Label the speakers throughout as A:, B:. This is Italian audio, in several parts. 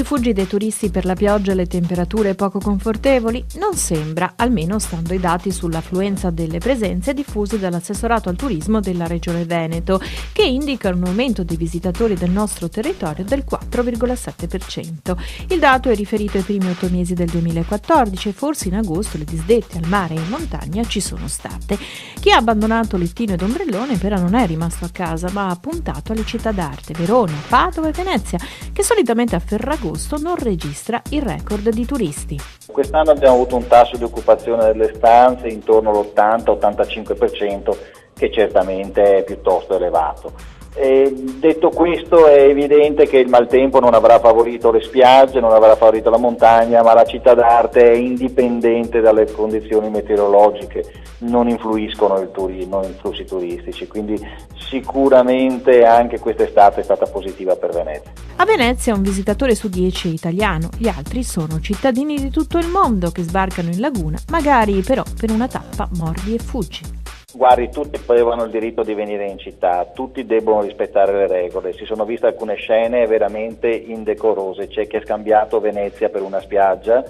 A: Fuggi dei turisti per la pioggia e le temperature poco confortevoli? Non sembra, almeno stando ai dati sull'affluenza delle presenze diffusi dall'assessorato al turismo della Regione Veneto, che indica un aumento dei visitatori del nostro territorio del 4,7%. Il dato è riferito ai primi 8 mesi del 2014 e forse in agosto le disdette al mare e in montagna ci sono state. Chi ha abbandonato lettino ed ombrellone però non è rimasto a casa, ma ha puntato alle città d'arte, Verona, Padova e Venezia, che solitamente a Ferragosto non registra il record di turisti.
B: Quest'anno abbiamo avuto un tasso di occupazione delle stanze intorno all'80-85%, che certamente è piuttosto elevato. Detto questo, è evidente che il maltempo non avrà favorito le spiagge, non avrà favorito la montagna, ma la città d'arte è indipendente dalle condizioni meteorologiche, non influiscono i flussi turistici, quindi sicuramente anche quest'estate è stata positiva per Venezia.
A: A Venezia un visitatore su 10 è italiano, gli altri sono cittadini di tutto il mondo che sbarcano in laguna, magari però per una tappa mordi e fuggi.
B: Guardi, tutti avevano il diritto di venire in città, tutti debbono rispettare le regole. Si sono viste alcune scene veramente indecorose, c'è chi ha scambiato Venezia per una spiaggia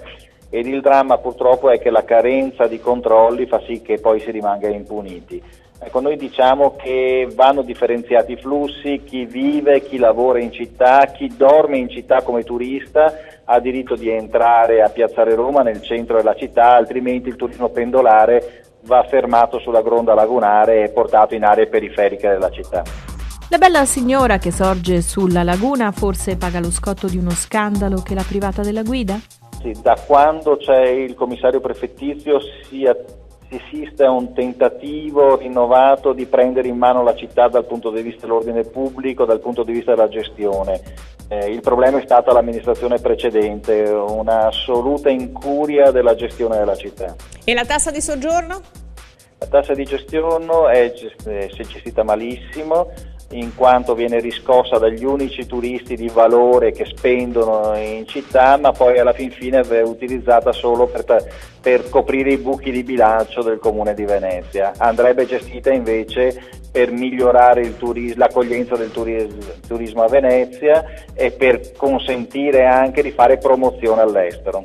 B: ed il dramma purtroppo è che la carenza di controlli fa sì che poi si rimanga impuniti. Ecco, noi diciamo che vanno differenziati i flussi, chi vive, chi lavora in città, chi dorme in città come turista ha diritto di entrare a Piazzale Roma nel centro della città, altrimenti il turismo pendolare va fermato sulla gronda lagunare e portato in aree periferiche della città.
A: La bella signora che sorge sulla laguna forse paga lo scotto di uno scandalo che l'ha privata della guida?
B: Sì, da quando c'è il commissario prefettizio si assiste a un tentativo rinnovato di prendere in mano la città dal punto di vista dell'ordine pubblico, dal punto di vista della gestione. Il problema è stata l'amministrazione precedente, un'assoluta incuria della gestione della città.
C: E la tassa di soggiorno?
B: La tassa di soggiorno si è gestita malissimo, in quanto viene riscossa dagli unici turisti di valore che spendono in città, ma poi alla fin fine è utilizzata solo per coprire i buchi di bilancio del Comune di Venezia. Andrebbe gestita invece per migliorare l'accoglienza del turismo a Venezia e per consentire anche di fare promozione all'estero.